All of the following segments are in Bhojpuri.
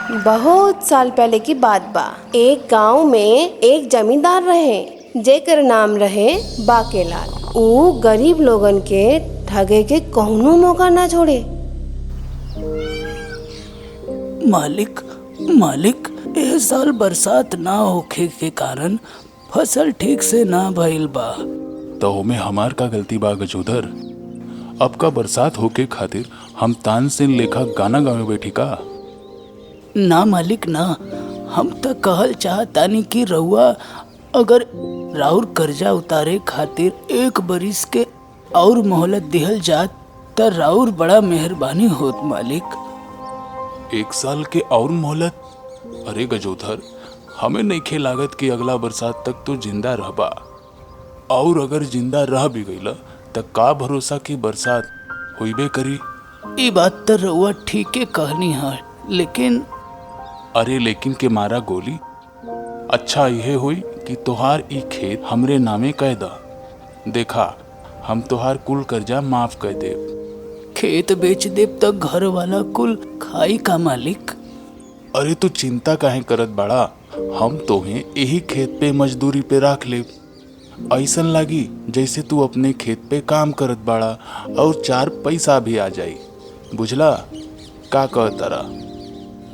बहुत साल पहले की बात बा। एक गांव में एक जमींदार रहे जेकर नाम रहे बाकेलाल। ऊ गरीब लोगन के ठगे के कौनो मौका ना छोड़े। मालिक एह साल बरसात ना होखे के कारण फसल ठीक से ना भइल बा। तो ओमे हमार का गलती बा गजोदर? अब का बरसात होके खातिर हम तानसेन लेखा गाना गावे बैठी का? ना मालिक ना, हम तो कहल चाहतानी कि रउआ अगर राउर कर्जा उतारे खातिर एक बरिस के और मोहलत दिहल जात त राउर बड़ा मेहरबानी होत मालिक। 1 साल के और मोहलत? अरे गजोधर, हमें नइखे लागत कि अगला बरसात तक तो जिंदा रहबा। और अगर जिंदा रह भी गईला त का भरोसा कि बरसात होइबे करी। ई बात तो रउआ ठीके कहनी है, लेकिन अरे लेकिन के मारा गोली। अच्छा यह हुई कि तोहार ई खेत हमरे नामे कह दा। देखा, हम तोहार कुल कर्जा माफ कर देब। खेत बेच देब तो घर वाला कुल खाई का मालिक? अरे तू चिंता काहे करत बाड़ा? हम तोहे यही खेत पे मजदूरी पे रख लेब। ऐसन लागी जैसे तू अपने खेत पे काम करत बाड़ा और 4 पैसा भी आ जाई। बुझला? का कहतारा?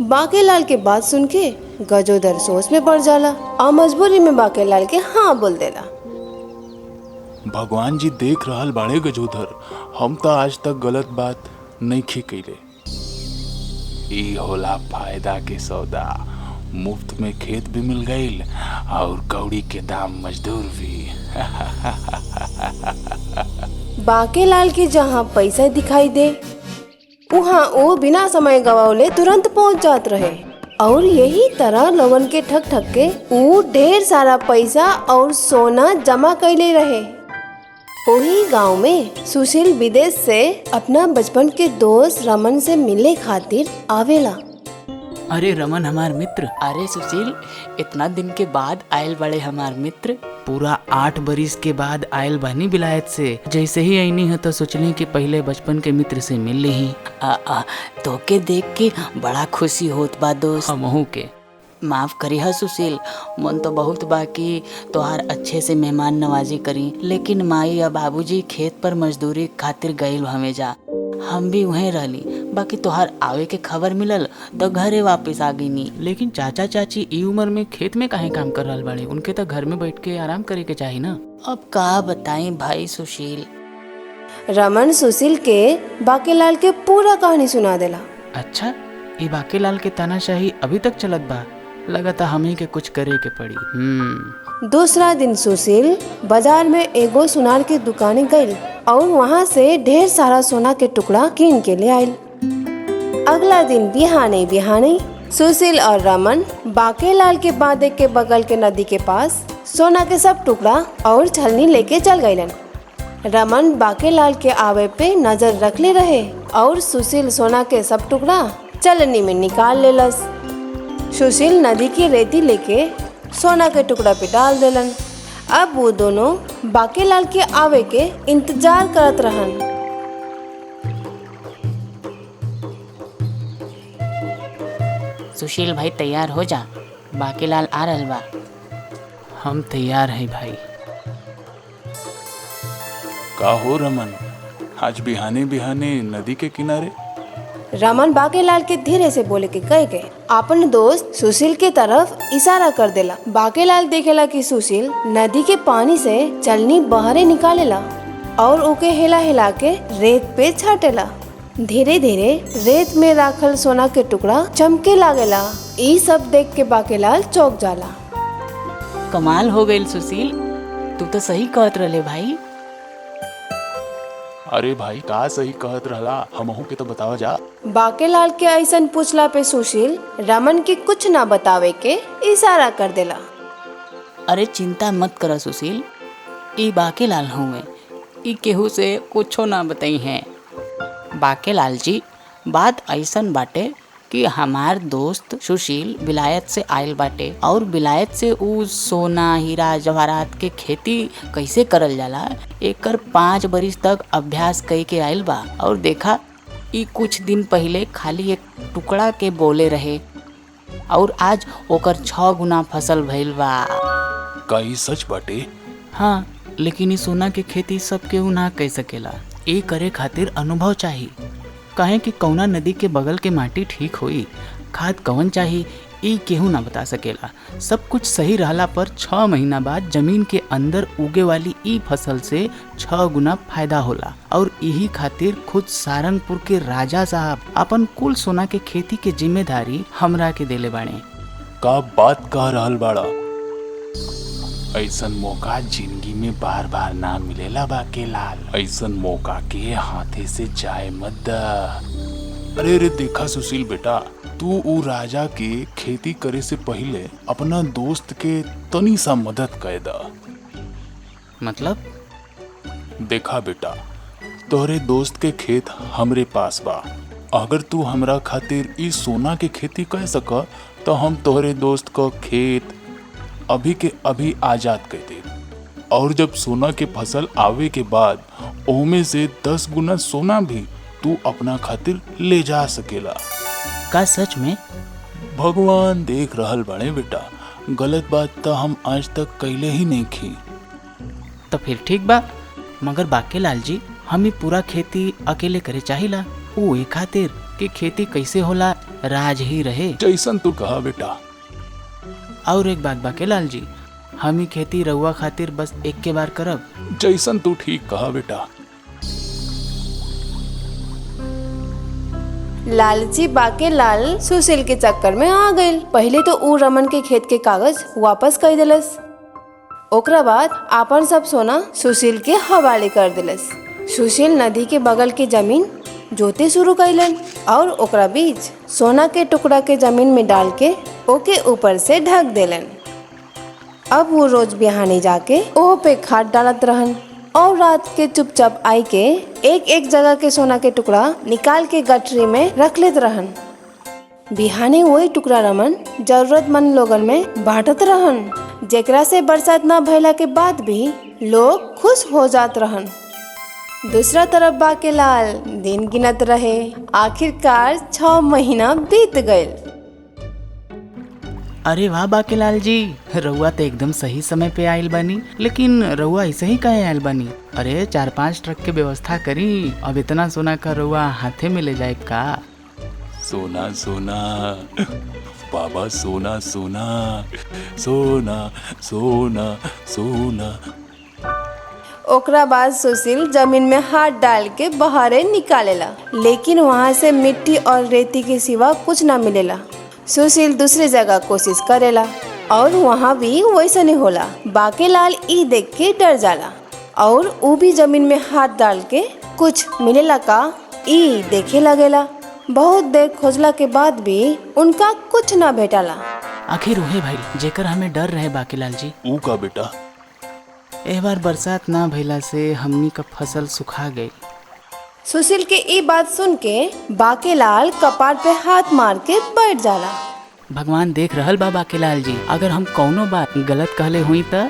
बाकेलाल के बात सुन के गजोदर सोच में पड़ जाला और मजबूरी में बाकेलाल के हाँ बोल देला। भगवान जी देख रहल बाड़े गजोधर, हम तो आज तक गलत बात नहीं कइले। ई होला फायदा के सौदा। मुफ्त में खेत भी मिल गईल और कौड़ी के दाम मजदूर भी। बाकेलाल के जहाँ पैसा दिखाई दे वहाँ वो बिना समय गवावले तुरंत पहुँच जात रहे। और यही तरह लोगन के ठग ठग के वो ढेर सारा पैसा और सोना जमा कैले रहे। वही गांव में सुशील विदेश से अपना बचपन के दोस्त रमन से मिले खातिर आवेला। अरे रमन हमार मित्र। अरे सुशील, इतना दिन के बाद आयल बड़े हमार मित्र। पूरा 8 बरिस के बाद आयल बानी विलायत से। जैसे ही आईनी है तो सोचली कि पहले बचपन के मित्र से मिल ली। तोके देख के बड़ा खुशी होत बा दोस्त। हमहू के माफ करी है सुशील, मन तो बहुत बाकी तोहार अच्छे से मेहमान नवाजी करी, लेकिन माई या बाबूजी खेत पर मजदूरी खातिर गईल हमेजा। हम भी वहीं रहली, बाकी तोहार आवे के खबर मिलल तो घरे वापस आ गईनी। लेकिन चाचा चाची ई उम्र में खेत में काहे काम कर रहल बाड़े? उनके तो घर में बैठ के आराम करे के चाही ना। अब का बताई भाई सुशील। रमन सुशील के बाकेलाल के पूरा कहानी सुना देला। अच्छा, ई बाकेलाल के तानाशाही अभी तक चलत बा? लगता हमें के कुछ करे के पड़ी। दूसरा दिन सुशील बाजार में एगो सुनार के दुकाने गईल और वहाँ से ढेर सारा सोना के टुकड़ा कीन के ले आयल। अगला दिन बिहाने सुशील और रमन बाकेलाल के बांधे के बगल के नदी के पास सोना के सब टुकड़ा और छलनी लेके चल गईलन। रमन बाकेलाल के आवे पे नजर रखले रहे और सुशील सोना के सब टुकड़ा चलनी में निकाल लेलस। सुशील नदी की रेती लेके सोना के टुकड़ा पे डाल देलन। अब वो दोनों बाकेलाल के आवे के इंतजार करत रहन। सुशील भाई तैयार हो जा, बाकेलाल आ रहल बा। हम तैयार हैं भाई। का हो रमन, आज बिहाने बिहाने नदी के किनारे? रमन बाकेलाल के धीरे से बोले के कह के अपन दोस्त सुशील के तरफ इशारा कर देला। बाकेलाल देखेला कि सुशील नदी के पानी से चलनी बहरे निकालेला और ओके हिला हिला के रेत पे छाटेला। धीरे धीरे रेत में राखल सोना के टुकड़ा चमके लागेला। ई सब देख के बाकेलाल चौंक जाला। कमाल हो गईल सुशील, तू तो सही कहत रहे भाई। अरे भाई का सही कहत रहला, हमहू के तो बतावा जा। बाकेलाल के ऐसन पूछला पे सुशील रमन के कुछ ना बतावे के इशारा कर देला। अरे चिंता मत कर सुशील, ई बाकेलाल हुए, ई केहू से कुछो ना बताई हैं। बाकेलाल जी, बात ऐसन बाटे कि हमार दोस्त सुशील विलायत से आयल बाटे और विलायत से उ सोना हीरा जवाहरात के खेती कैसे करल जाला एकर 5 बरिस तक अभ्यास कई के आयल बा। और देखा, ई कुछ दिन पहले खाली एक टुकड़ा के बोले रहे और आज ओकर 6 गुना फसल भइल बा। का ई सच बाटे? हाँ, लेकिन ई सोना के खेती सब केहू ना कह सकेला। ए करे खातिर अनुभव चाही। काहे कि कौना नदी के बगल के माटी ठीक होई, खाद कवन चाही, ई केहू ना बता सकेला। सब कुछ सही रहला पर 6 महीना बाद जमीन के अंदर उगे वाली ई फसल से 6 गुना फायदा होला। और यही खातिर खुद सारंगपुर के राजा साहब अपन कुल सोना के खेती के जिम्मेदारी हमरा के देले बाड़े। का बात कह रहल बाड़ा? ऐसन मौका जिंदगी में बार बार ना मिलेला बाकेलाल। ऐसन मौका के हाथे से जाए मत द। अरे रे देखा सुशील बेटा, तू ऊ राजा के खेती करे से पहले अपना दोस्त के तनी सा मदद कर दा। मतलब? देखा बेटा, तोहरे दोस्त के खेत हमरे पास बा। अगर तू हमरा खातिर ई सोना के खेती कर सक तो हम तोहरे दोस्त का खेत अभी के अभी आजाद कर दे। और जब सोना के फसल आवे के बाद ओमे से 10 गुना सोना भी तू अपना खातिर ले जा सकेला। का सच में? भगवान देख रहल बड़े बेटा, गलत बात तो हम आज तक कैले ही नहीं की। तो फिर ठीक बा, मगर बाकेलाल जी हम ही पूरा खेती अकेले करे चाहिला। वो ए खातिर कि खेती कैसे होला राज ही रहे। जैसन तू कहा बेटा। और एक बात बाकेलाल जी, हम ही खेती रउआ खातिर बस एक के बार करब। जैसन तू ठीक कहा बेटा। लालची बाकेलाल सुशील के चक्कर में आ गइल। पहले तो ऊ रमन के खेत के कागज वापस कर दिलस। ओकरा बाद आपन सब सोना सुशील के हवाले कर दिलस। सुशील नदी के बगल के जमीन जोते शुरू कैलन और ओकरा बीच सोना के टुकड़ा के जमीन में डाल के ओके ऊपर से ढक देलन। अब वो रोज बिहाने जाके ओह पे खाद डालत रहन और रात के चुपचाप आई के एक एक जगह के सोना के टुकड़ा निकाल के गठरी में रख लेत रहन। बिहाने वही टुकड़ा रमन जरूरतमंद लोगन में बांटत रहन, जेकरा से बरसात ना भइला के बाद भी लोग खुश हो जात रहन। दूसरा तरफ बाकेलाल दिन गिनत रहे। आखिरकार 6 महीना बीत गए। अरे वाह बाकेलाल जी, रउआ तो एकदम सही समय पे आयल बानी। लेकिन रउआ ऐसे ही काहे आयल बानी? अरे 4-5 ट्रक के व्यवस्था करी। अब इतना सोना का रउआ हाथे में ले जाए का? सोना सोना बाबा, सोना सोना सोना सोना सोना। ओकरा बाद सुशील जमीन में हाथ डाल के बहारे निकालेला, लेकिन वहाँ से मिट्टी और रेती के सिवा कुछ ना मिलेला। सुशील दूसरी जगह कोशिश करेला और वहाँ भी वैसा नहीं होला। बाकेलाल ई देख के डर जाला और वो भी जमीन में हाथ डाल के कुछ मिलेला का ई देखे लगेला। बहुत देर खोजला के बाद भी उनका कुछ ना भेटाला। आखिर उहे भाई जेकर हमें डर रहे बाकेलाल जी। ऊ का बेटा? एह बार बरसात ना भइला से हमनी का फसल सुखा गई। सुशील के ई बात सुन के बाकेलाल कपार पे हाथ मार के बैठ जाला। भगवान देख रहल बा बाकेलाल जी, अगर हम कौनो बात गलत कहले हुई त